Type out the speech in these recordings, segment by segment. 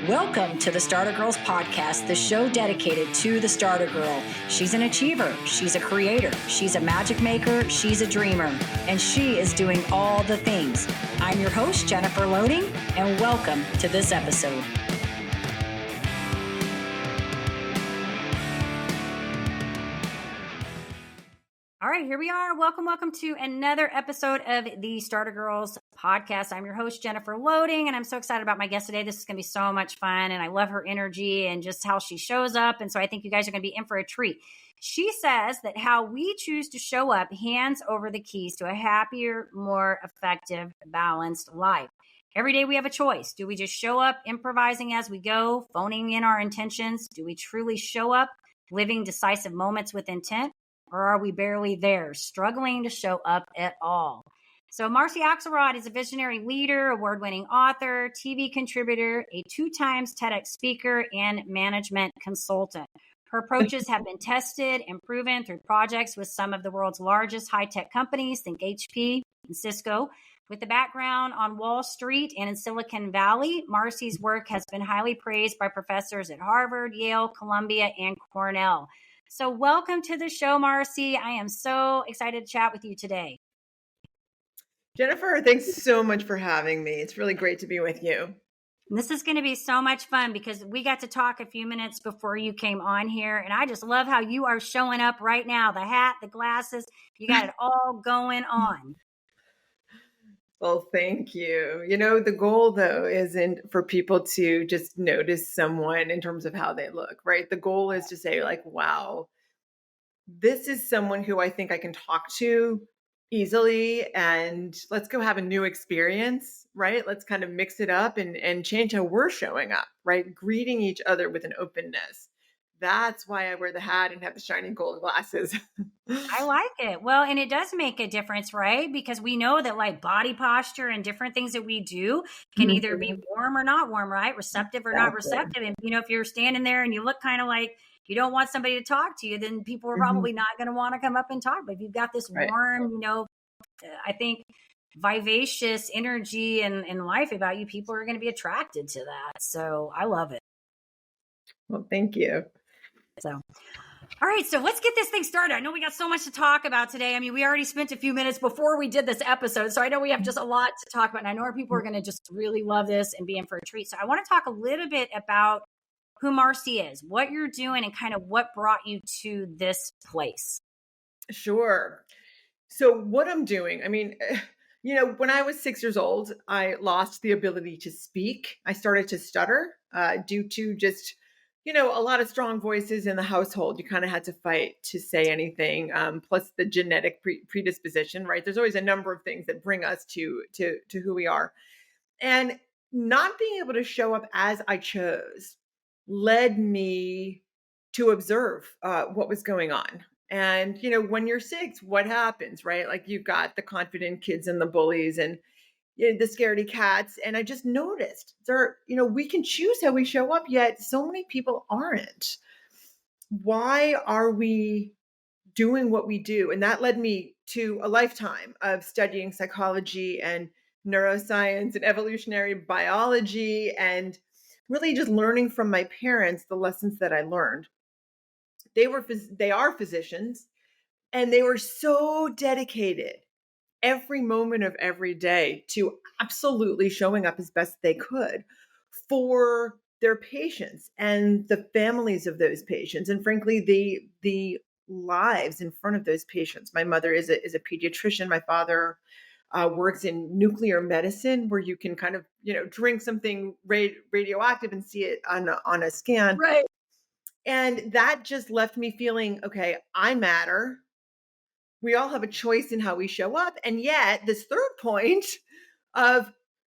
Welcome to the Starter Girls podcast, the show dedicated to the Starter Girl. She's an achiever, she's a creator, she's a magic maker, she's a dreamer, and she is doing all the things. I'm your host, Jennifer Loading, and welcome to this episode. All right, here we are. Welcome to another episode of the Starter Girls podcast. I'm your host, Jennifer Loading, and I'm so excited about my guest today. This is going to be so much fun, and I love her energy and just how she shows up, and so I think you guys are going to be in for a treat. She says that how we choose to show up hands over the keys to a happier, more effective, balanced life. Every day we have a choice. Do we just show up improvising as we go, phoning in our intentions? Do we truly show up living decisive moments with intent? Or are we barely there, struggling to show up at all? So Marcy Axelrod is a visionary leader, award-winning author, TV contributor, a 2-time TEDx speaker, and management consultant. Her approaches have been tested and proven through projects with some of the world's largest high-tech companies, think HP and Cisco. With a background on Wall Street and in Silicon Valley, Marcy's work has been highly praised by professors at Harvard, Yale, Columbia, and Cornell. So welcome to the show, Marcy. I am so excited to chat with you today. Jennifer, thanks so much for having me. It's really great to be with you. This is going to be so much fun because we got to talk a few minutes before you came on here. And I just love how you are showing up right now. The hat, the glasses, you got it all going on. Well, thank you. You know, the goal, though, isn't for people to just notice someone in terms of how they look, right? The goal is to say, like, wow, this is someone who I think I can talk to easily, and let's go have a new experience, right? Let's kind of mix it up and change how we're showing up, right? Greeting each other with an openness. That's why I wear the hat and have the shiny gold glasses. I like it. Well, and it does make a difference, right? Because we know that like body posture and different things that we do can either be warm or not warm, right? Receptive or not receptive. And, you know, if you're standing there and you look kind of like you don't want somebody to talk to you, then people are probably not going to want to come up and talk. But if you've got this warm, you know, I think vivacious energy and life about you, people are going to be attracted to that. So I love it. Well, thank you. So, all right. So let's get this thing started. I know we got so much to talk about today. I mean, we already spent a few minutes before we did this episode. So I know we have just a lot to talk about. And I know our people are going to just really love this and be in for a treat. So I want to talk a little bit about who Marcy is, what you're doing, and kind of what brought you to this place. Sure. So what I'm doing, I mean, you know, when I was 6 years old, I lost the ability to speak. I started to stutter due to just, you know, a lot of strong voices in the household. You kind of had to fight to say anything, plus the genetic predisposition, right? There's always a number of things that bring us to who we are. And not being able to show up as I chose led me to observe what was going on. And, you know, when you're 6, what happens, right? Like you've got the confident kids and the bullies and the scaredy cats. And I just noticed there, you know, we can choose how we show up, yet so many people aren't. Why are we doing what we do? And that led me to a lifetime of studying psychology and neuroscience and evolutionary biology and really just learning from my parents the lessons that I learned. They are physicians, and they were so dedicated every moment of every day to absolutely showing up as best they could for their patients and the families of those patients, and frankly, the lives in front of those patients. My mother is a pediatrician. My father works in nuclear medicine, where you can kind of, you know, drink something radioactive and see it on a scan. Right. And that just left me feeling, okay, I matter. We all have a choice in how we show up. And yet this third point of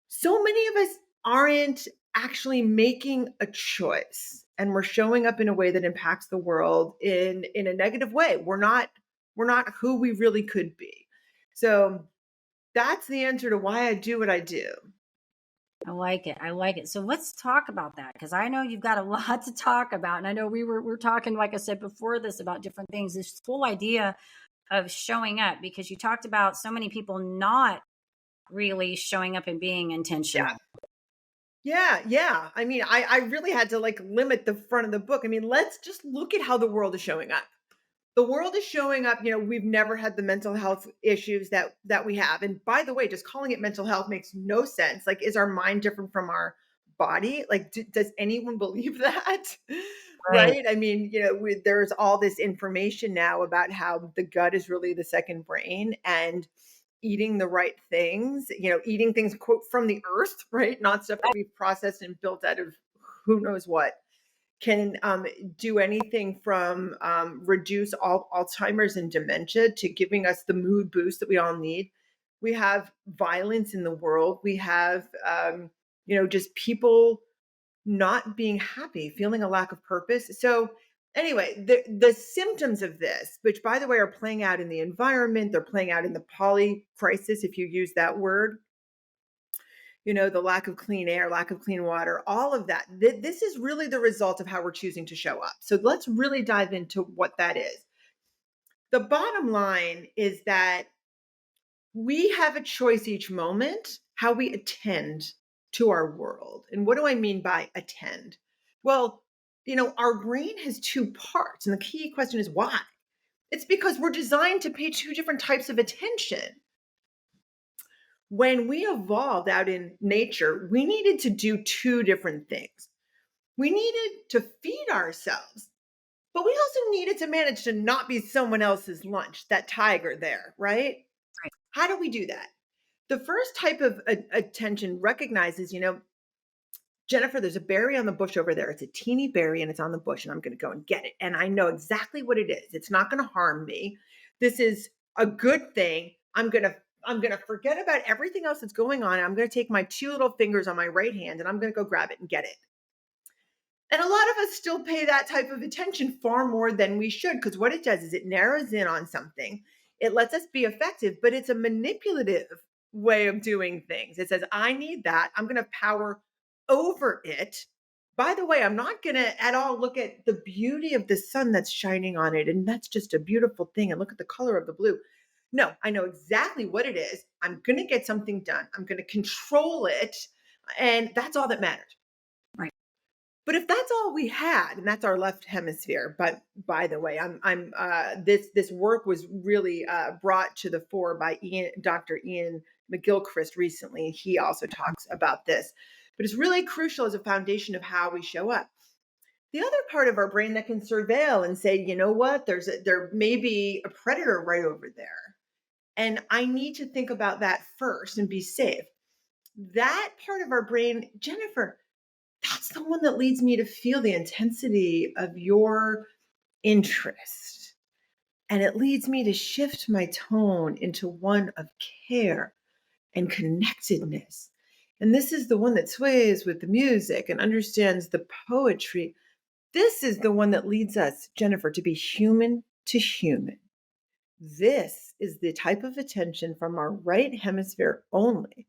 so many of us aren't actually making a choice, and we're showing up in a way that impacts the world in a negative way. We're not who we really could be. So that's the answer to why I do what I do. I like it. I like it. So let's talk about that, because I know you've got a lot to talk about. And I know we're talking, like I said before this, about different things. This whole idea of showing up, because you talked about so many people not really showing up and being intentional. Yeah, yeah. I mean, I really had to like limit the front of the book. I mean, let's just look at how the world is showing up. The world is showing up, we've never had the mental health issues that we have. And by the way, just calling it mental health makes no sense. Like, is our mind different from our body? Like, does anyone believe that? Right. Right? I mean, there's all this information now about how the gut is really the second brain, and eating the right things, eating things quote from the earth, right? Not stuff that we've processed and built out of who knows what, can do anything from reduce Alzheimer's and dementia to giving us the mood boost that we all need. We have violence in the world. We have, just people not being happy, feeling a lack of purpose. So, anyway, the symptoms of this, which by the way are playing out in the environment, they're playing out in the poly crisis, if you use that word, the lack of clean air, lack of clean water, all of that. This is really the result of how we're choosing to show up. So let's really dive into what that is. The bottom line is that we have a choice each moment how we attend to our world. And what do I mean by attend? Well, our brain has two parts. And the key question is why? It's because we're designed to pay two different types of attention. When we evolved out in nature, we needed to do two different things. We needed to feed ourselves, but we also needed to manage to not be someone else's lunch, that tiger there, right? Right. How do we do that? The first type of attention recognizes, Jennifer, there's a berry on the bush over there. It's a teeny berry and it's on the bush, and I'm going to go and get it. And I know exactly what it is. It's not going to harm me. This is a good thing. I'm going to forget about everything else that's going on. I'm going to take my two little fingers on my right hand and I'm going to go grab it and get it. And a lot of us still pay that type of attention far more than we should, because what it does is it narrows in on something. It lets us be effective, but it's a manipulative way of doing things. It says, I need that. I'm going to power over it. By the way, I'm not going to at all look at the beauty of the sun that's shining on it. And that's just a beautiful thing. And look at the color of the blue. No, I know exactly what it is. I'm going to get something done. I'm going to control it. And that's all that matters. Right. But if that's all we had, and that's our left hemisphere, but by the way, this work was really brought to the fore by Dr. Ian McGilchrist recently. He also talks about this, but it's really crucial as a foundation of how we show up. The other part of our brain that can surveil and say, you know what, there may be a predator right over there, and I need to think about that first and be safe. That part of our brain, Jennifer, that's the one that leads me to feel the intensity of your interest. And it leads me to shift my tone into one of care and connectedness. And this is the one that sways with the music and understands the poetry. This is the one that leads us, Jennifer, to be human to human. This is the type of attention from our right hemisphere only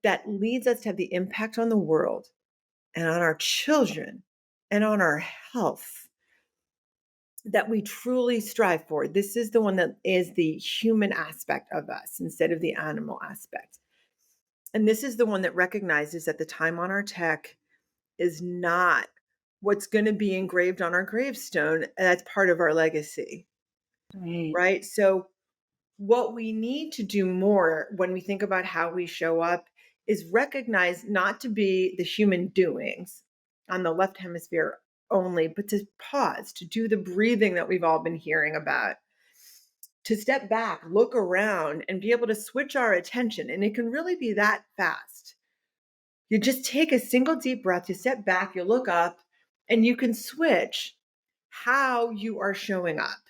that leads us to have the impact on the world and on our children and on our health that we truly strive for. This is the one that is the human aspect of us instead of the animal aspect. And this is the one that recognizes that the time on our tech is not what's going to be engraved on our gravestone. That's part of our legacy, Right. right? So what we need to do more when we think about how we show up is recognize not to be the human doings on the left hemisphere only, but to pause, to do the breathing that we've all been hearing about, to step back, look around, and be able to switch our attention. And it can really be that fast. You just take a single deep breath, you step back, you look up, and you can switch how you are showing up.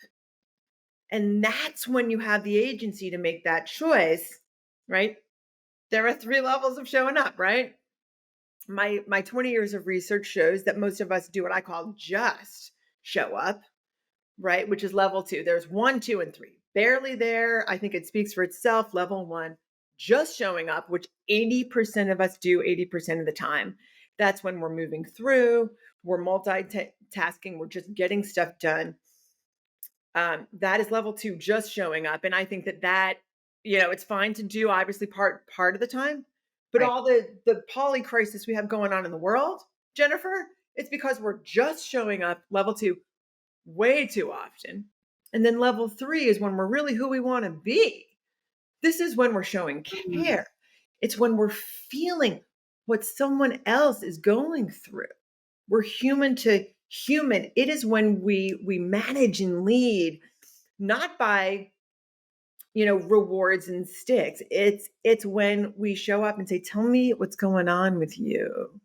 And that's when you have the agency to make that choice, right? There are three levels of showing up, right? My 20 years of research shows that most of us do what I call just show up, right? Which is level 2. There's 1, 2, and 3. Barely there. I think it speaks for itself. Level 1, just showing up, which 80% of us do 80% of the time. That's when we're moving through, we're multitasking, we're just getting stuff done. That is level 2, just showing up. And I think that it's fine to do obviously part of the time, But Right. all the poly crisis we have going on in the world, Jennifer, it's because we're just showing up level 2 way too often. And then level 3 is when we're really who we want to be. This is when we're showing Mm. care. It's when we're feeling what someone else is going through. We're human to human. It is when we manage and lead, not by rewards and sticks. It's when we show up and say, tell me what's going on with you,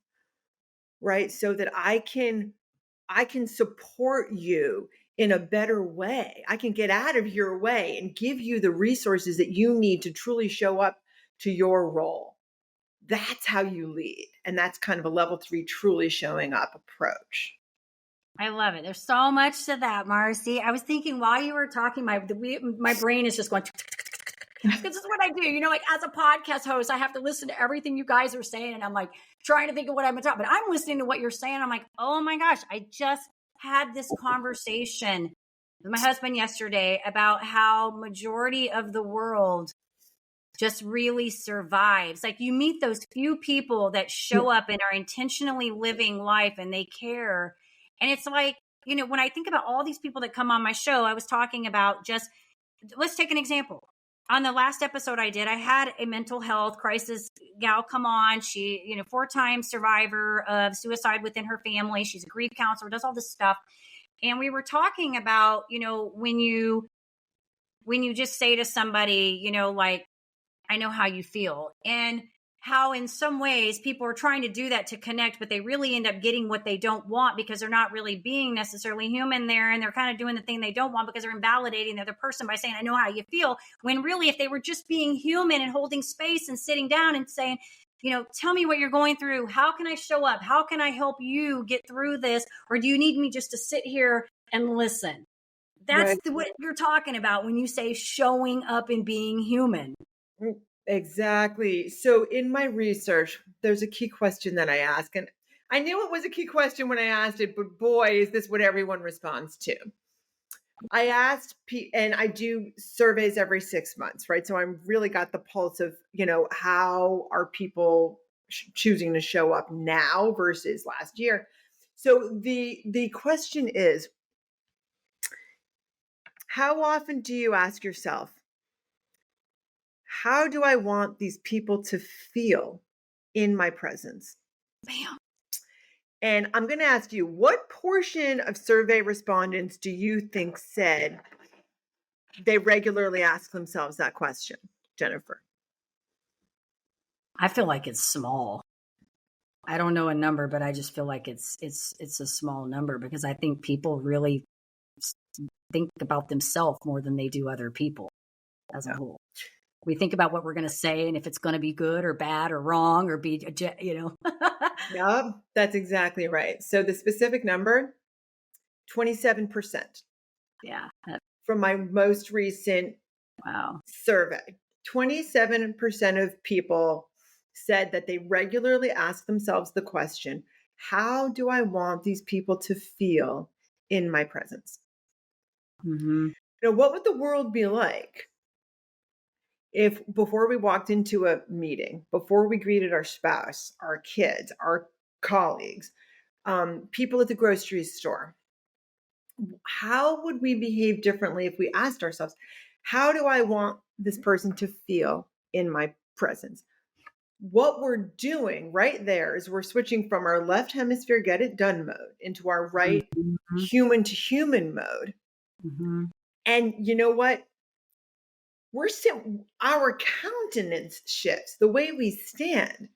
right? So that I can support you in a better way. I can get out of your way and give you the resources that you need to truly show up to your role. That's how you lead. And that's kind of a level 3 truly showing up approach. I love it. There's so much to that, Marcy. I was thinking while you were talking, my brain is just going. This is what I do. Like as a podcast host, I have to listen to everything you guys are saying, and I'm like trying to think of what I'm talking. But I'm listening to what you're saying. I'm like, oh my gosh, I just had this conversation with my husband yesterday about how majority of the world just really survives. Like you meet those few people that show up and are intentionally living life and they care. And it's like, when I think about all these people that come on my show, I was talking about let's take an example. On the last episode I did, I had a mental health crisis gal come on. She, 4-time survivor of suicide within her family. She's a grief counselor, does all this stuff. And we were talking about, when you just say to somebody, like, I know how you feel, and how in some ways people are trying to do that to connect, but they really end up getting what they don't want because they're not really being necessarily human there. And they're kind of doing the thing they don't want because they're invalidating the other person by saying, I know how you feel. When really, if they were just being human and holding space and sitting down and saying, tell me what you're going through. How can I show up? How can I help you get through this? Or do you need me just to sit here and listen? That's Right. what you're talking about when you say showing up and being human. Exactly. So in my research, there's a key question that I ask. And I knew it was a key question when I asked it, but boy, is this what everyone responds to. I asked, and I do surveys every 6 months, right? So I'm really got the pulse of, how are people choosing to show up now versus last year. So the question is, how often do you ask yourself, how do I want these people to feel in my presence? Bam. And I'm going to ask you, what portion of survey respondents do you think said they regularly ask themselves that question, Jennifer? I feel like it's small. I don't know a number, but I just feel like it's a small number because I think people really think about themselves more than they do other people as a whole. We think about what we're going to say and if it's going to be good or bad or wrong or be, Yep, that's exactly right. So the specific number, 27%. Yeah. From my most recent Wow. survey. 27% of people said that they regularly ask themselves the question, how do I want these people to feel in my presence? Mm-hmm. What would the world be like if before we walked into a meeting, before we greeted our spouse, our kids, our colleagues, people at the grocery store, how would we behave differently if we asked ourselves, how do I want this person to feel in my presence? What we're doing right there is we're switching from our left hemisphere get it done mode into our right Mm-hmm. human to human mode. Mm-hmm. And you know what? Our countenance shifts, the way we stand,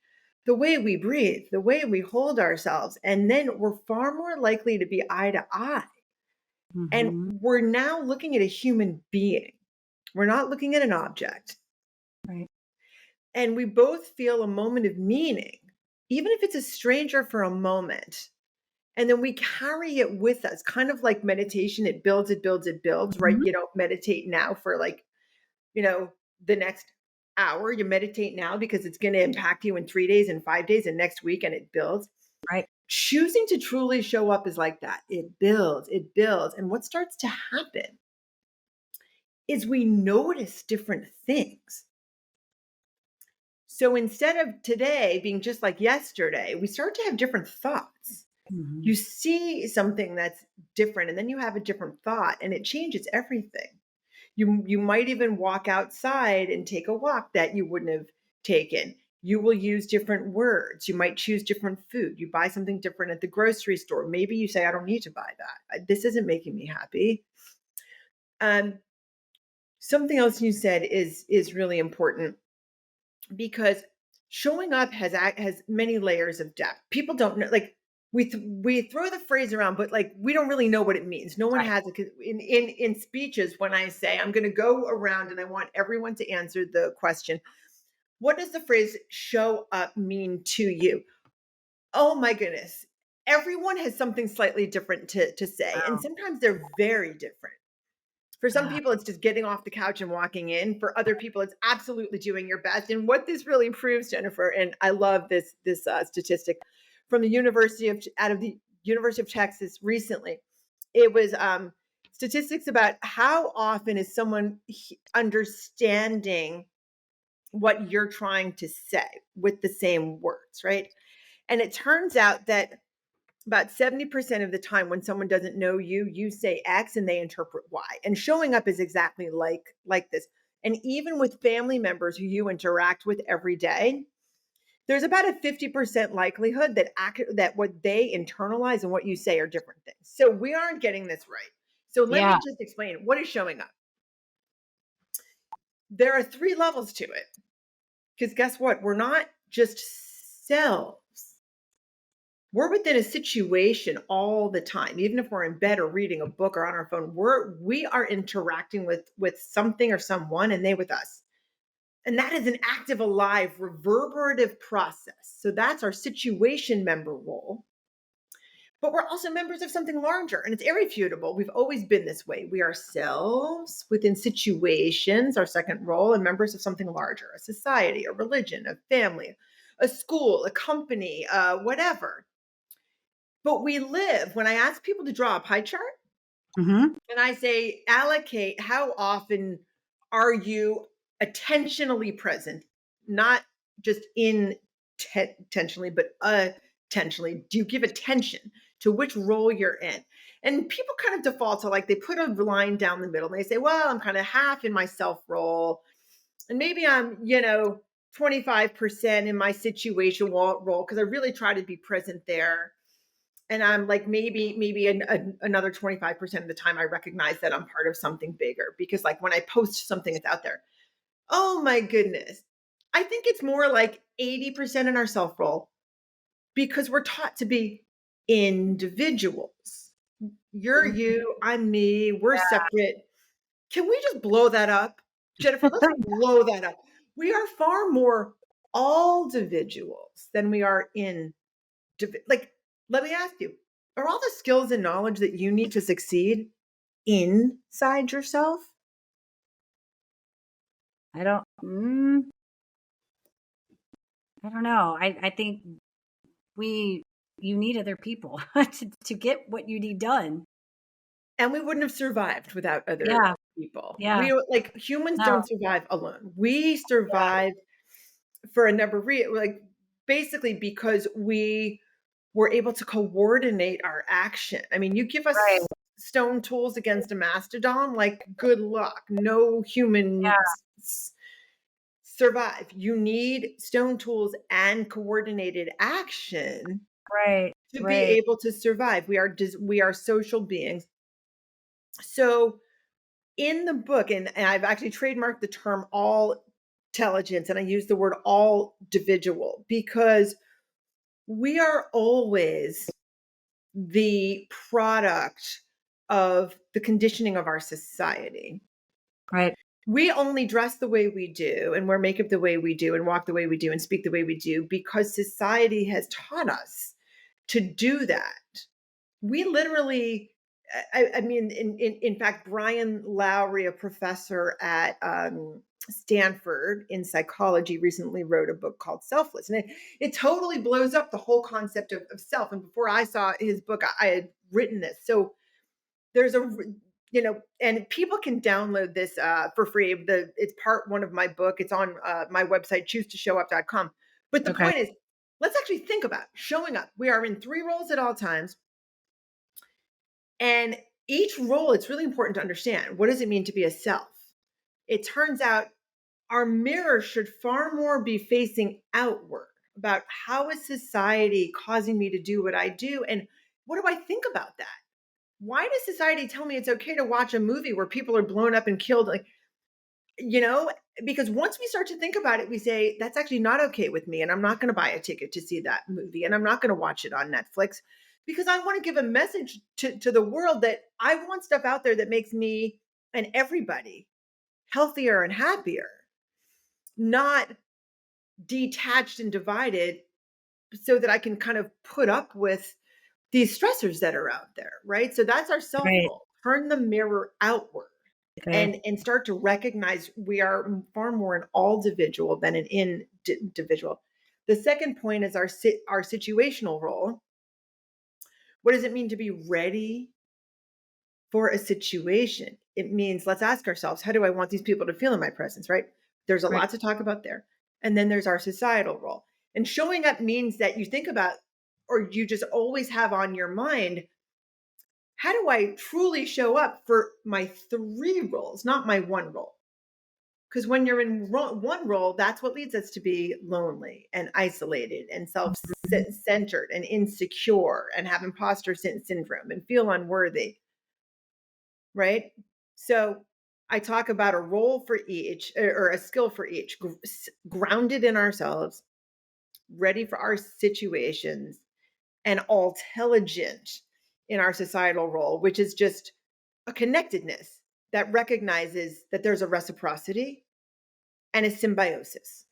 the way we breathe, the way we hold ourselves. And then we're far more likely to be eye to eye. And Mm-hmm. we're now looking at a human being. We're not looking at an object. Right. And we both feel a moment of meaning, even if it's a stranger for a moment. And then we carry it with us, kind of like meditation. It builds, it builds, it builds, right? Mm-hmm. You don't meditate now for the next hour. You meditate now because it's going to impact you in 3 days and 5 days and next week, and it builds. Right. Choosing to truly show up is like that. It builds, it builds. And what starts to happen is we notice different things. So instead of today being just like yesterday, we start to have different thoughts. Mhm. You see something that's different, and then you have a different thought, and it changes everything. You might even walk outside and take a walk that you wouldn't have taken. You will use different words. You might choose different food. You buy something different at the grocery store. Maybe you say, I don't need to buy that. This isn't making me happy. Um, Something else you said is really important because showing up has many layers of depth. People don't know, like we throw the phrase around, but like we don't really know what it means. No one Right. has it. 'Cause in speeches, when I say I'm going to go around and I want everyone to answer the question, what does the phrase "show up" mean to you? Oh my goodness, everyone has something slightly different to say, and Wow. sometimes they're very different. For some Ah, people, it's just getting off the couch and walking in. For other people, it's absolutely doing your best. And what this really proves, Jennifer, and I love this statistic from out of the University of Texas recently. It was statistics about how often is someone understanding what you're trying to say with the same words, right? And it turns out that about 70% of the time when someone doesn't know you, you say X and they interpret Y. And showing up is exactly like this. And even with family members who you interact with every day, there's about a 50% likelihood that what they internalize and what you say are different things. So we aren't getting this right. So let yeah. me just explain what is showing up. There are three levels to it. Because guess what? We're not just selves. We're within a situation all the time. Even if we're in bed or reading a book or on our phone, we are interacting with something or someone and they with us. And that is an active, alive, reverberative process. So that's our situation member role. But we're also members of something larger, and it's irrefutable. We've always been this way. We are selves within situations, our second role, and members of something larger, a society, a religion, a family, a school, a company, whatever. But we live, when I ask people to draw a pie chart Mhm. and I say, allocate, how often are you attentionally present? Not just intentionally, but attentionally. Do you give attention to which role you're in? And people kind of default to like they put a line down the middle and they say, well, I'm kind of half in my self role. And maybe I'm, 25% in my situation role because I really try to be present there. And I'm like, maybe another 25% of the time I recognize that I'm part of something bigger because like when I post something, it's out there. Oh my goodness. I think it's more like 80% in our self role because we're taught to be individuals. You're Mhm. you, I'm me, we're separate. Can we just blow that up? Jennifer, let's blow that up. We are far more all individuals than we are in like, let me ask you, are all the skills and knowledge that you need to succeed inside yourself? I don't I don't know. I think we you need other people to get what you need done. And we wouldn't have survived without other Yeah. people. Yeah. We like humans No. don't survive alone. We Yeah. survive for a number of like basically because we were able to coordinate our action. I mean, you give Right. us stone tools against a mastodon, like good luck. No human Yeah. survive. You need stone tools and coordinated action Right. to be Right. able to survive. We are social beings. So in the book, and I've actually trademarked the term all intelligence, and I use the word all individual because we are always the product of the conditioning of our society. Right. We only dress the way we do and wear makeup the way we do and walk the way we do and speak the way we do because society has taught us to do that. We literally, I mean, in fact, Brian Lowry, a professor at Stanford in psychology, recently wrote a book called Selfless. And it totally blows up the whole concept of self. And before I saw his book, I had written this. So there's and people can download this for free. It's part one of my book. It's on my website, choose2showup.com. But the Okay. point is, let's actually think about showing up. We are in 3 roles at all times. And each role, it's really important to understand, what does it mean to be a self? It turns out our mirror should far more be facing outward about how is society causing me to do what I do? And what do I think about that? Why does society tell me it's okay to watch a movie where people are blown up and killed? Like, you know, because once we start to think about it, we say, that's actually not okay with me. And I'm not going to buy a ticket to see that movie. And I'm not going to watch it on Netflix because I want to give a message to the world that I want stuff out there that makes me and everybody healthier and happier, not detached and divided so that I can kind of put up with these stressors that are out there, right? So that's our self Right. role. Turn the mirror outward Okay. and start to recognize we are far more an all individual than an individual. The second point is our situational role. What does it mean to be ready for a situation? It means let's ask ourselves, how do I want these people to feel in my presence, right? There's a Right. lot to talk about there. And then there's our societal role. And showing up means that you think about, or you just always have on your mind, how do I truly show up for my 3 roles, not my 1 role? Because when you're in one role, that's what leads us to be lonely and isolated and self-centered and insecure and have imposter syndrome and feel unworthy, right? So I talk about a role for each or a skill for each, grounded in ourselves, ready for our situations, and all intelligent in our societal role, which is just a connectedness that recognizes that there's a reciprocity and a symbiosis.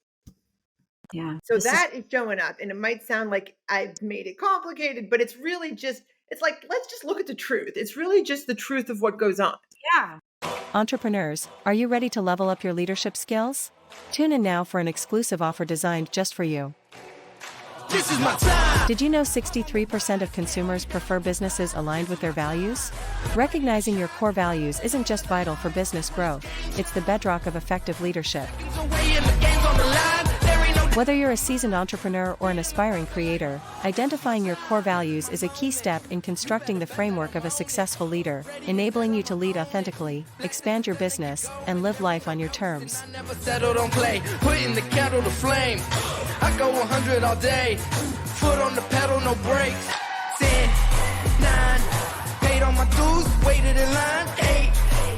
Yeah. So This is, that is showing up. And it might sound like I've made it complicated, but it's really just, it's like, let's just look at the truth. It's really just the truth of what goes on. yeah. Entrepreneurs, are you ready to level up your leadership skills? Tune in now for an exclusive offer designed just for you. This is my time. Did you know 63% of consumers prefer businesses aligned with their values? Recognizing your core values isn't just vital for business growth, it's the bedrock of effective leadership. Whether you're a seasoned entrepreneur or an aspiring creator, identifying your core values is a key step in constructing the framework of a successful leader, enabling you to lead authentically, expand your business, and live life on your terms. Never settled on play, putting the kettle to flame. I go 100 all day, foot on the pedal, no brakes. 10, 9, paid on my dues, waited in line. 8,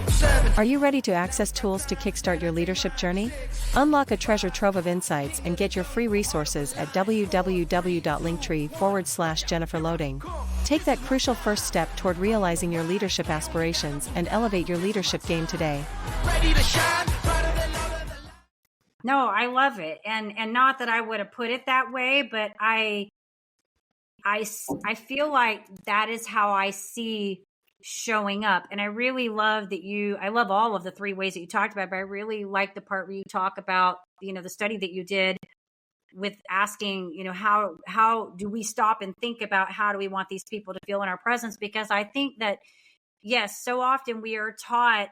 7. Are you ready to access tools to kickstart your leadership journey? Unlock a treasure trove of insights and get your free resources at www.linktree/JenniferLoading. Take that crucial first step toward realizing your leadership aspirations and elevate your leadership game today. Ready to shine, brighter than all of the No, I love it. And not that I would have put it that way, but I feel like that is how I see showing up. And I really love that I love all of the 3 ways that you talked about, but I really like the part where you talk about, the study that you did with asking, how do we stop and think about how do we want these people to feel in our presence? Because I think that, yes, so often we are taught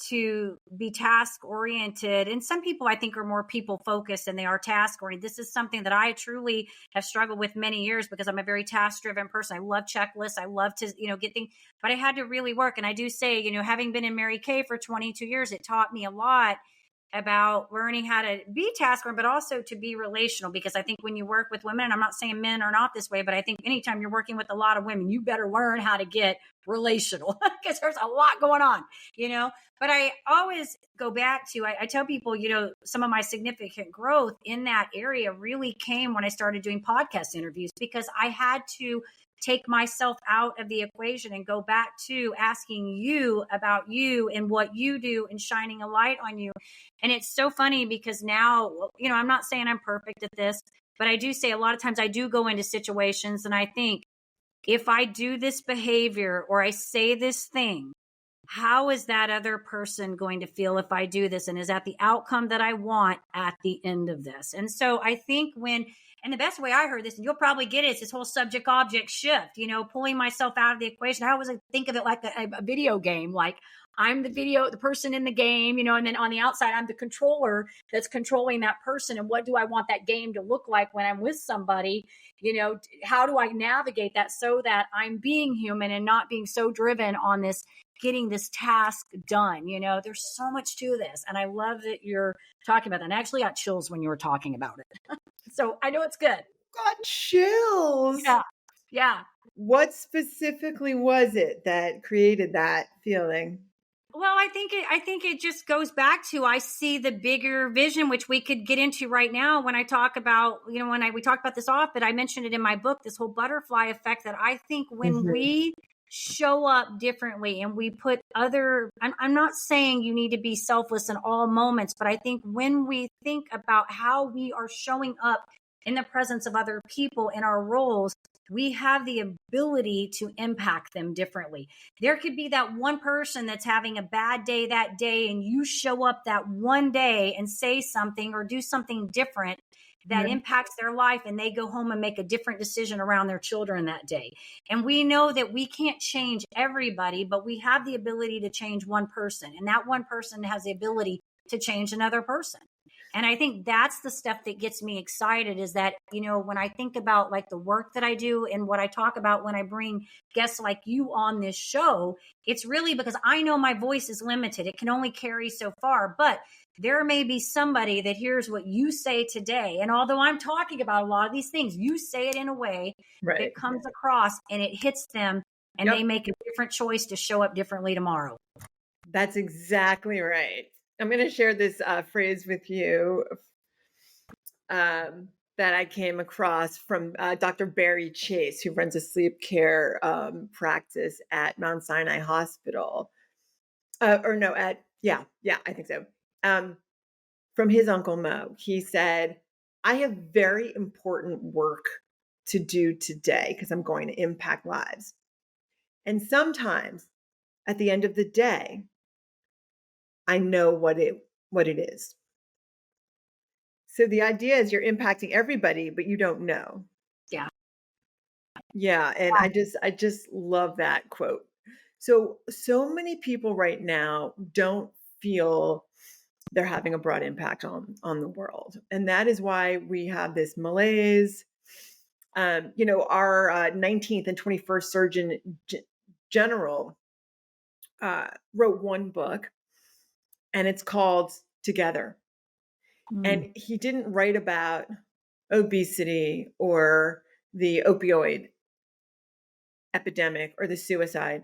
to be task oriented. And some people I think are more people focused than they are task oriented. This is something that I truly have struggled with many years because I'm a very task driven person. I love checklists. I love to, get things, but I had to really work. And I do say, having been in Mary Kay for 22 years, it taught me a lot about learning how to be task oriented, but also to be relational. Because I think when you work with women, and I'm not saying men are not this way, but I think anytime you're working with a lot of women, you better learn how to get relational because there's a lot going on, But I always go back to, I tell people, some of my significant growth in that area really came when I started doing podcast interviews because I had to take myself out of the equation and go back to asking you about you and what you do and shining a light on you. And it's so funny because now, I'm not saying I'm perfect at this, but I do say a lot of times I do go into situations and I think, if I do this behavior or I say this thing, how is that other person going to feel if I do this? And is that the outcome that I want at the end of this? And so I think And the best way I heard this, and you'll probably get it, is this whole subject object shift, pulling myself out of the equation. I always think of it like a video game. Like I'm the person in the game, and then on the outside, I'm the controller that's controlling that person. And what do I want that game to look like when I'm with somebody? How do I navigate that so that I'm being human and not being so driven on this, getting this task done? There's so much to this. And I love that you're talking about that. And I actually got chills when you were talking about it. So I know it's good. Got chills. Yeah. Yeah. What specifically was it that created that feeling? Well, I think it just goes back to, I see the bigger vision, which we could get into right now when I talk about, we talked about this off, but I mentioned it in my book, this whole butterfly effect, that I think when we show up differently and we put I'm not saying you need to be selfless in all moments, but I think when we think about how we are showing up in the presence of other people in our roles, we have the ability to impact them differently. There could be that one person that's having a bad day that day, and you show up that one day and say something or do something different that impacts their life, and they go home and make a different decision around their children that day. And we know that we can't change everybody, but we have the ability to change one person, and that one person has the ability to change another person. And I think that's the stuff that gets me excited, is that, when I think about like the work that I do and what I talk about when I bring guests like you on this show, it's really because I know my voice is limited. It can only carry so far, but there may be somebody that hears what you say today. And although I'm talking about a lot of these things, you say it in a way that comes across and it hits them, and they make a different choice to show up differently tomorrow. That's exactly right. I'm going to share this phrase with you that I came across from Dr. Barry Chase, who runs a sleep care practice at Mount Sinai Hospital. I think so. From his Uncle Mo, he said, I have very important work to do today because I'm going to impact lives. And sometimes at the end of the day, I know what it is. So the idea is you're impacting everybody, but you don't know. Yeah. Yeah. And I just love that quote. So many people right now don't feel they're having a broad impact on the world. And that is why we have this malaise. Our 19th and 21st Surgeon General wrote one book, and it's called Together. And he didn't write about obesity or the opioid epidemic or the suicide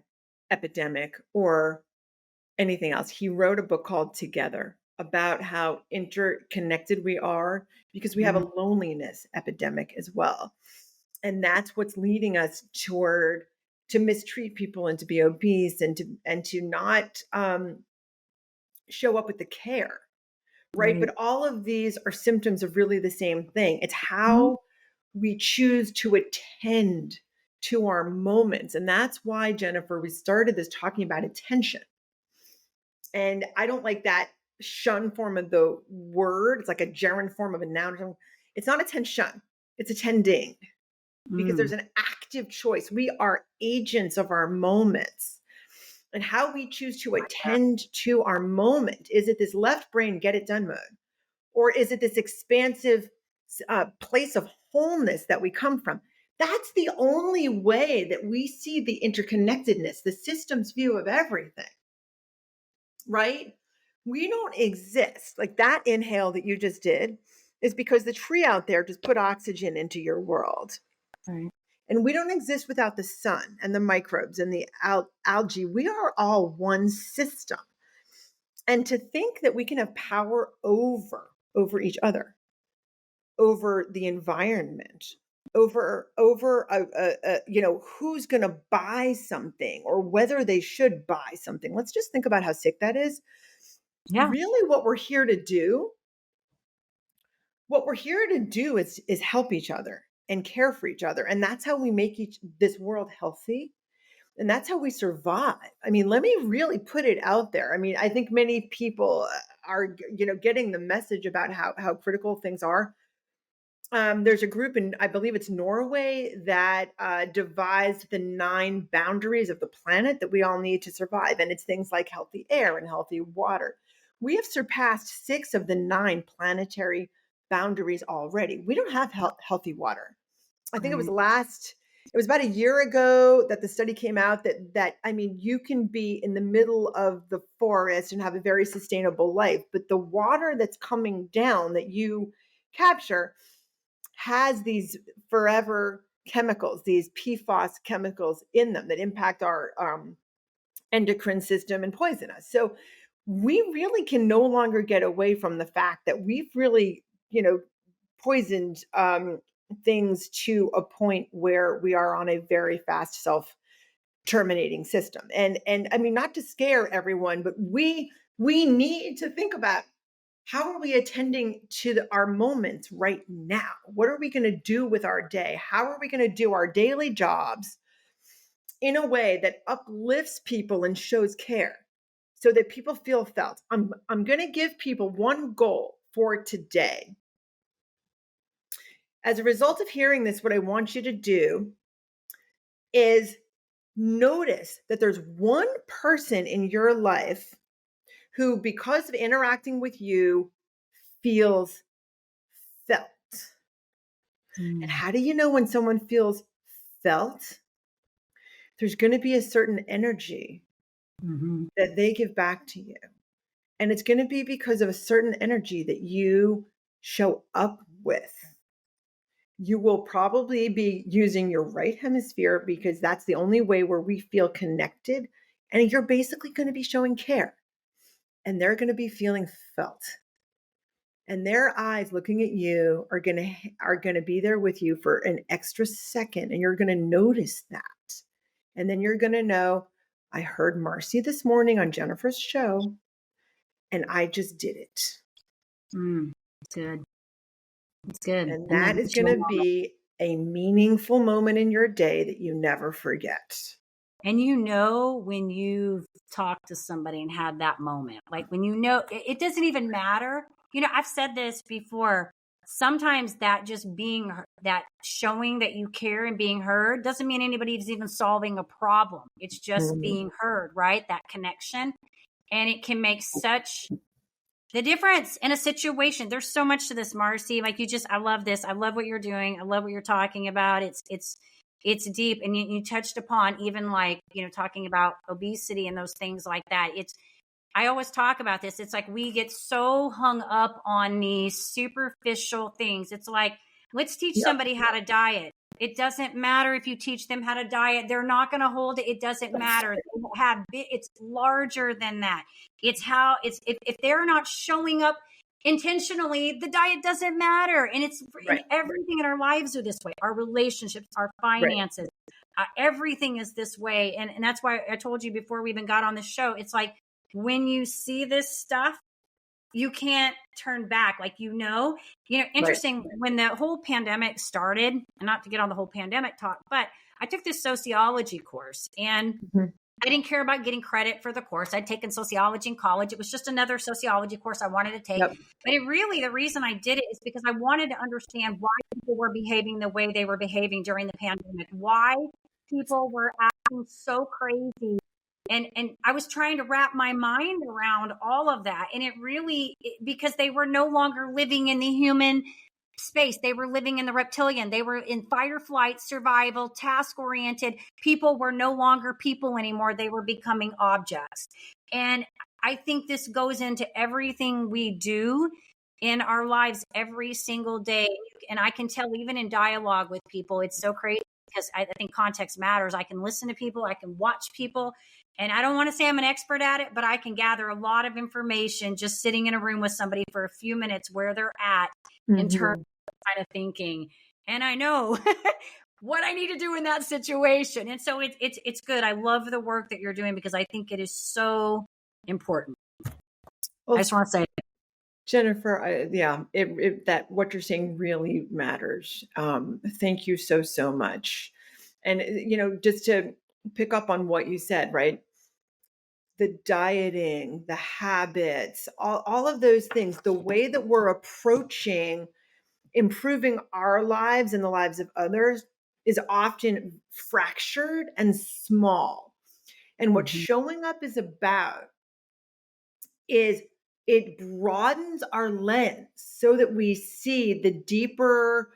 epidemic or anything else. He wrote a book called Together about how interconnected we are, because we have a loneliness epidemic as well. And that's what's leading us to mistreat people and to be obese and to not show up with the care, right? But all of these are symptoms of really the same thing. It's how we choose to attend to our moments. And that's why, Jennifer, we started this talking about attention. And I don't like that shun form of the word. It's like a gerund form of a noun. It's not attention, it's attending, because there's an active choice. We are agents of our moments. And how we choose to attend to our moment. Is it this left brain get it done mode? Or is it this expansive place of wholeness that we come from? That's the only way that we see the interconnectedness, the systems view of everything, right? We don't exist. Like that inhale that you just did is because the tree out there just put oxygen into your world. Right. And we don't exist without the sun and the microbes and the algae. We are all one system. And to think that we can have power over each other, over the environment, over who's going to buy something or whether they should buy something. Let's just think about how sick that is. Yeah. Really, what we're here to do is help each other and care for each other. And that's how we make this world healthy. And that's how we survive. I mean, let me really put it out there. I mean, I think many people are, getting the message about how critical things are. there's a group in, I believe it's Norway, that devised the 9 boundaries of the planet that we all need to survive. And it's things like healthy air and healthy water. We have surpassed 6 of the 9 planetary boundaries already. We don't have healthy water. I think it was about a year ago that the study came out that I mean, you can be in the middle of the forest and have a very sustainable life, but the water that's coming down that you capture has these forever chemicals, these PFAS chemicals in them that impact our endocrine system and poison us. So we really can no longer get away from the fact that we've really, poisoned things to a point where we are on a very fast self-terminating system. And I mean, not to scare everyone, but we need to think about, how are we attending to our moments right now? What are we going to do with our day? How are we going to do our daily jobs in a way that uplifts people and shows care so that people feel felt? I'm going to give people one goal for today. As a result of hearing this, what I want you to do is notice that there's one person in your life who, because of interacting with you, feels felt. And how do you know when someone feels felt? There's going to be a certain energy that they give back to you. And it's going to be because of a certain energy that you show up with. You will probably be using your right hemisphere because that's the only way where we feel connected. And you're basically going to be showing care. And they're going to be feeling felt. And their eyes looking at you are going to be there with you for an extra second, and you're going to notice that. And then you're going to know, I heard Marcy this morning on Jennifer's show, and I just did it. It's good. It's good. And that is going to be a meaningful moment in your day that you never forget. And when you've talked to somebody and had that moment, like when it doesn't even matter. I've said this before. Sometimes that just that showing that you care and being heard doesn't mean anybody's even solving a problem. It's just being heard, right? That connection. And it can make such the difference in a situation. There's so much to this, Marcy. Like I love this. I love what you're doing. I love what you're talking about. It's deep. And you touched upon even talking about obesity and those things like that. I always talk about this. It's like we get so hung up on these superficial things. It's like, let's teach somebody how to diet. It doesn't matter if you teach them how to diet. They're not going to hold it. It doesn't matter. It's larger than that. It's how if they're not showing up intentionally, the diet doesn't matter. And it's everything in our lives are this way. Our relationships, our finances, everything is this way. And that's why I told you before we even got on the show, it's like, when you see this stuff, you can't turn back. Interesting. When the whole pandemic started, and not to get on the whole pandemic talk, but I took this sociology course and I didn't care about getting credit for the course. I'd taken sociology in college. It was just another sociology course I wanted to take. But the reason I did it is because I wanted to understand why people were behaving the way they were behaving during the pandemic, why people were acting so crazy. And I was trying to wrap my mind around all of that. And because they were no longer living in the human space. They were living in the reptilian. They were in fight or flight, survival, task-oriented. People were no longer people anymore. They were becoming objects. And I think this goes into everything we do in our lives every single day. And I can tell even in dialogue with people, it's so crazy because I think context matters. I can listen to people. I can watch people. And I don't want to say I'm an expert at it, but I can gather a lot of information just sitting in a room with somebody for a few minutes where they're at in terms of kind of thinking. And I know what I need to do in that situation. And so it's good. I love the work that you're doing because I think it is so important. Well, I just want to say, Jennifer, that what you're saying really matters. Thank you so much. And, just to pick up on what you said, right? The dieting, the habits, all of those things, the way that we're approaching improving our lives and the lives of others is often fractured and small. And what showing up is about is it broadens our lens so that we see the deeper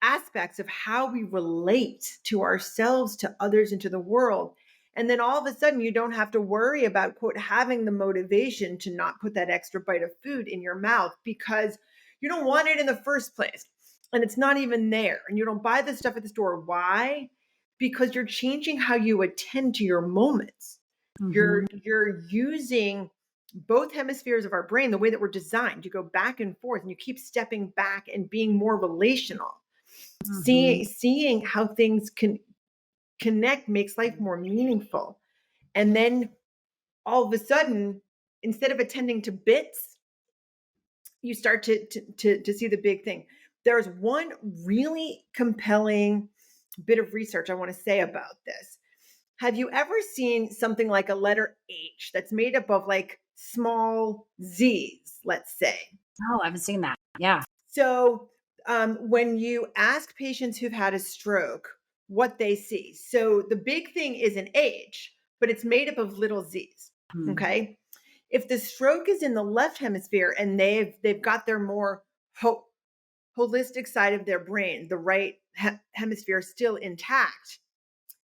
aspects of how we relate to ourselves, to others, and to the world. And then all of a sudden, you don't have to worry about, quote, having the motivation to not put that extra bite of food in your mouth because you don't want it in the first place. And it's not even there. And you don't buy the stuff at the store. Why? Because you're changing how you attend to your moments. You're using both hemispheres of our brain the way that we're designed. You go back and forth and you keep stepping back and being more relational. Seeing how things can connect makes life more meaningful. And then all of a sudden, instead of attending to bits, you start to see the big thing. There's one really compelling bit of research I want to say about this. Have you ever seen something like a letter H that's made up of like small Z's, let's say? Oh, I haven't seen that. Yeah. So when you ask patients who've had a stroke what they see, so the big thing is an H, but it's made up of little Z's. Okay. If the stroke is in the left hemisphere and they've got their more holistic side of their brain, the right hemisphere still intact,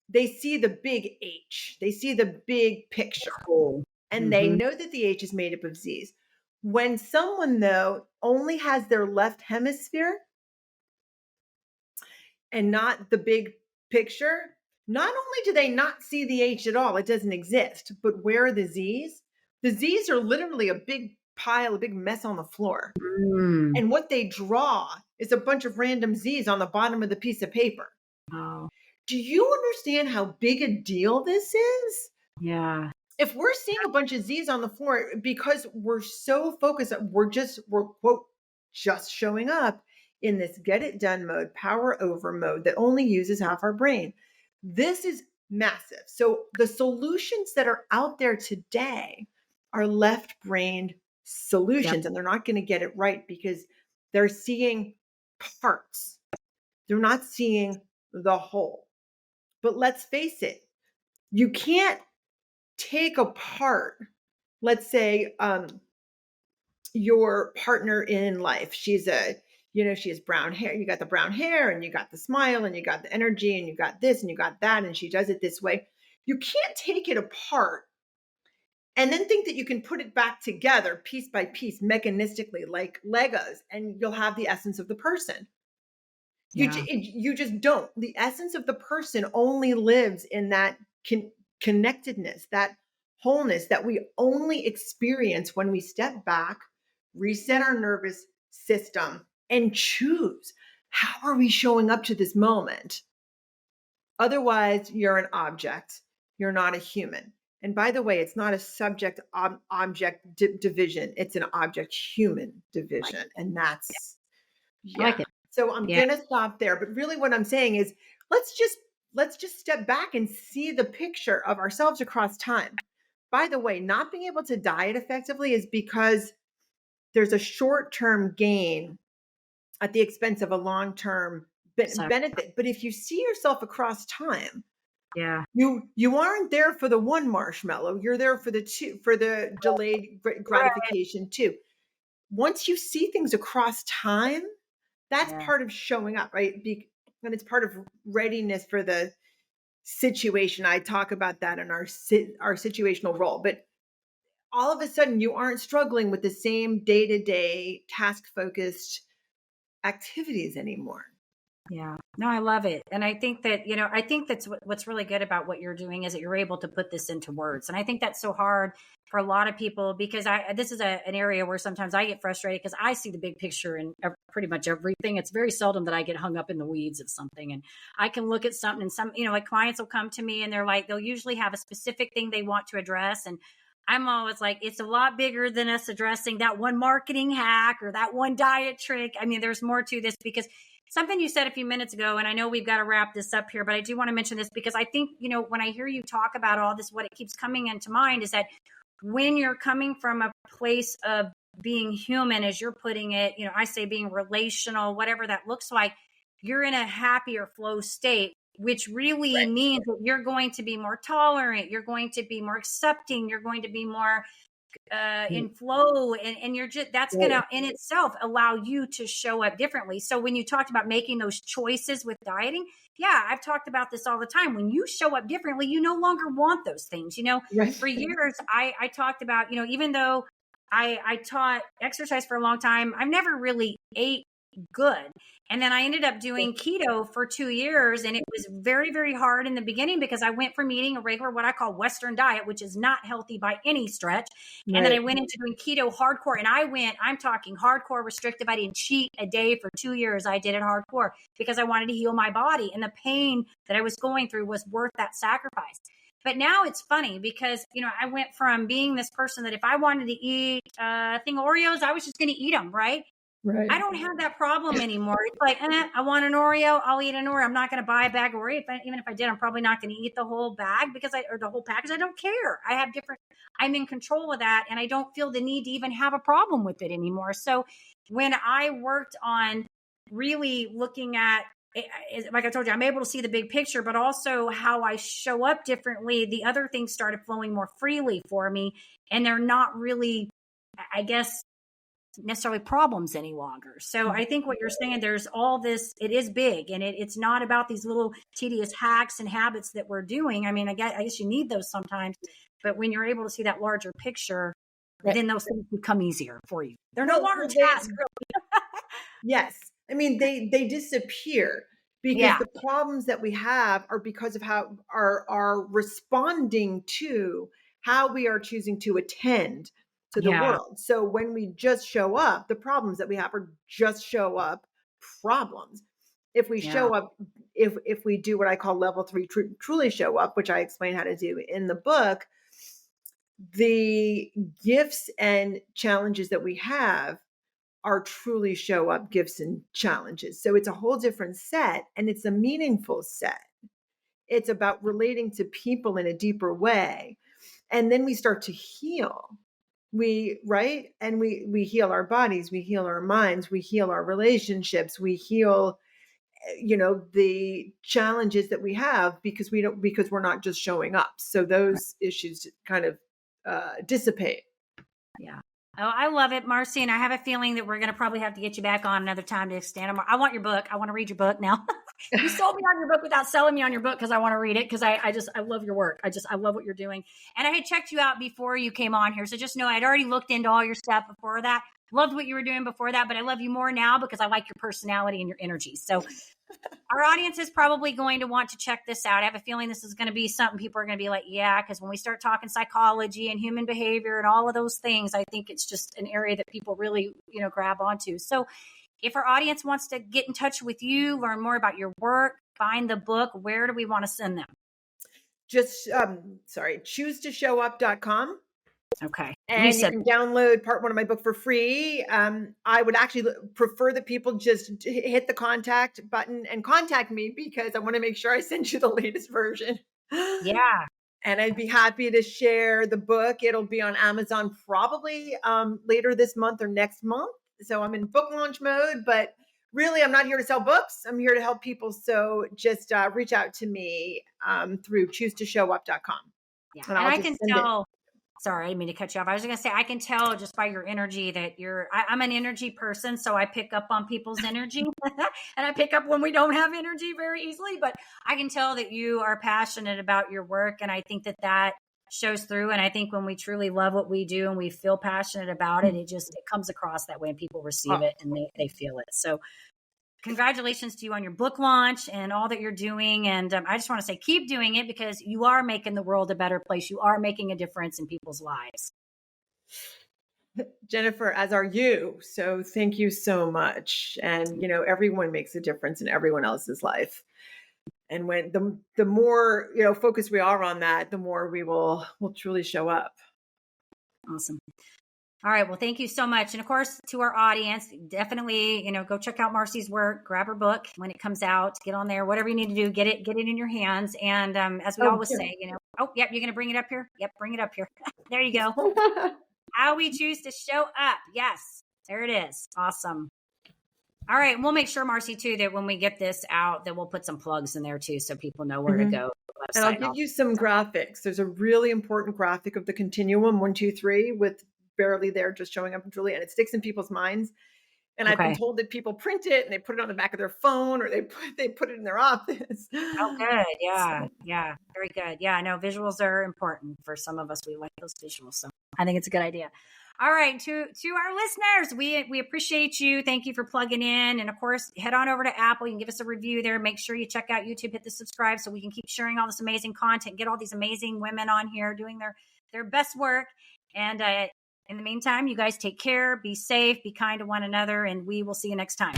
they see the big H. They see the big picture. Cool. And they know that the H is made up of Z's. When someone, though, only has their left hemisphere and not the big picture, not only do they not see the H at all, it doesn't exist, but where are the Z's? The Z's are literally a big pile, a big mess on the floor. And what they draw is a bunch of random Z's on the bottom of the piece of paper. Wow. Do you understand how big a deal this is? Yeah. If we're seeing a bunch of Z's on the floor because we're so focused, we're quote, just showing up in this get it done mode, power over mode that only uses half our brain. This is massive. So the solutions that are out there today are left-brained solutions, and they're not going to get it right because they're seeing parts. They're not seeing the whole. But let's face it, you can't take apart, let's say, your partner in life. She has brown hair. You got the brown hair and you got the smile and you got the energy and you got this and you got that. And she does it this way. You can't take it apart and then think that you can put it back together piece by piece, mechanistically, like Legos, and you'll have the essence of the person. You just don't. The essence of the person only lives in that connectedness, that wholeness that we only experience when we step back, reset our nervous system, and choose, how are we showing up to this moment? Otherwise, you're an object. You're not a human. And by the way, it's not a subject object division. It's an object human division. Right. And that's, I like it. So I'm going to stop there. But really what I'm saying is let's just step back and see the picture of ourselves across time. By the way, not being able to diet effectively is because there's a short-term gain at the expense of a long-term benefit. But if you see yourself across time, you aren't there for the one marshmallow. You're there for the delayed gratification too. Once you see things across time, that's part of showing up, right? And it's part of readiness for the situation. I talk about that in our situational role. But all of a sudden, you aren't struggling with the same day-to-day task-focused activities anymore. Yeah, no, I love it. And I think that, I think that's what's really good about what you're doing is that you're able to put this into words. And I think that's so hard for a lot of people because this is an area where sometimes I get frustrated because I see the big picture in pretty much everything. It's very seldom that I get hung up in the weeds of something. And I can look at something and some, like clients will come to me and they'll usually have a specific thing they want to address. And I'm always like, it's a lot bigger than us addressing that one marketing hack or that one diet trick. I mean, there's more to this because something you said a few minutes ago, and I know we've got to wrap this up here, but I do want to mention this because I think, when I hear you talk about all this, what it keeps coming into mind is that when you're coming from a place of being human, as you're putting it, I say being relational, whatever that looks like, you're in a happier flow state, which really means that you're going to be more tolerant. You're going to be more accepting. You're going to be more in flow, and you're just, that's going to in itself allow you to show up differently. So when you talked about making those choices with dieting, I've talked about this all the time. When you show up differently, you no longer want those things. For years, I talked about, even though I taught exercise for a long time, I've never really ate good. And then I ended up doing keto for 2 years. And it was very, very hard in the beginning because I went from eating a regular, what I call Western diet, which is not healthy by any stretch. And then I went into doing keto hardcore, and I'm talking hardcore restrictive. I didn't cheat a day for 2 years. I did it hardcore because I wanted to heal my body, and the pain that I was going through was worth that sacrifice. But now it's funny because, I went from being this person that if I wanted to eat a thing of Oreos, I was just going to eat them. Right. I don't have that problem anymore. It's like, I want an Oreo. I'll eat an Oreo. I'm not going to buy a bag of Oreo. Even if I did, I'm probably not going to eat the whole bag or the whole package. I don't care. I'm in control of that. And I don't feel the need to even have a problem with it anymore. So when I worked on really looking at, like I told you, I'm able to see the big picture, but also how I show up differently. The other things started flowing more freely for me, and they're not really, I guess, necessarily problems any longer. So I think what you're saying, there's all this, it is big, and it's not about these little tedious hacks and habits that we're doing. I mean, I guess you need those sometimes, but when you're able to see that larger picture, then those things become easier for you. They're no longer tasks. Yes. I mean, they disappear because the problems that we have are because of how are responding to how we are choosing to attend to the world. So when we just show up, the problems that we have are just show up problems. If we show up, if we do what I call level 3, truly show up, which I explain how to do in the book, the gifts and challenges that we have are truly show up gifts and challenges. So it's a whole different set, and it's a meaningful set. It's about relating to people in a deeper way. And then we start to heal. And we heal our bodies, we heal our minds, we heal our relationships, we heal, the challenges that we have because we're not just showing up. So those issues kind of dissipate. Yeah. Oh, I love it, Marcy. And I have a feeling that we're going to probably have to get you back on another time to extend. I want your book. I want to read your book now. You sold me on your book without selling me on your book because I want to read it because I love your work. I love what you're doing. And I had checked you out before you came on here. So just know I'd already looked into all your stuff before that. Loved what you were doing before that, but I love you more now because I like your personality and your energy. So our audience is probably going to want to check this out. I have a feeling this is going to be something people are going to be like, because when we start talking psychology and human behavior and all of those things, I think it's just an area that people really, grab onto. So if our audience wants to get in touch with you, learn more about your work, find the book, where do we want to send them? Just, choosetoshow.com. Okay. And you can download part 1 of my book for free. I would actually prefer that people just hit the contact button and contact me because I want to make sure I send you the latest version. Yeah. And I'd be happy to share the book. It'll be on Amazon probably later this month or next month. So I'm in book launch mode, but really I'm not here to sell books. I'm here to help people. So just reach out to me through choosetoshow.com. Yeah. And I can tell. Sorry, I didn't mean to cut you off. I was going to say, I can tell just by your energy that I'm an energy person. So I pick up on people's energy and I pick up when we don't have energy very easily, but I can tell that you are passionate about your work. And I think that shows through. And I think when we truly love what we do and we feel passionate about it, it comes across that way and people receive it and they feel it. So congratulations to you on your book launch and all that you're doing. And I just want to say, keep doing it because you are making the world a better place. You are making a difference in people's lives. Jennifer, as are you. So thank you so much. And, everyone makes a difference in everyone else's life. And when the more, focus we are on that, the more we'll truly show up. Awesome. All right. Well, thank you so much. And of course, to our audience, definitely, go check out Marcy's work, grab her book when it comes out, get on there, whatever you need to do, get it in your hands. And as we always say, you're going to bring it up here. Yep. Bring it up here. There you go. How we choose to show up. Yes, there it is. Awesome. All right. And we'll make sure, Marcy, too, that when we get this out, that we'll put some plugs in there, too, so people know where to go. And I'll give you some graphics. There's a really important graphic of the continuum 1, 2, 3 with barely there, just showing up truly, and it sticks in people's minds. And I've been told that people print it and they put it on the back of their phone, or they put it in their office. Oh, good. Yeah. Yeah. Very good. Yeah. I know visuals are important for some of us. We like those visuals. So I think it's a good idea. All right. To our listeners, we appreciate you. Thank you for plugging in. And of course, head on over to Apple. You can give us a review there. Make sure you check out YouTube, hit the subscribe so we can keep sharing all this amazing content, get all these amazing women on here doing their best work. And in the meantime, you guys take care, be safe, be kind to one another, and we will see you next time.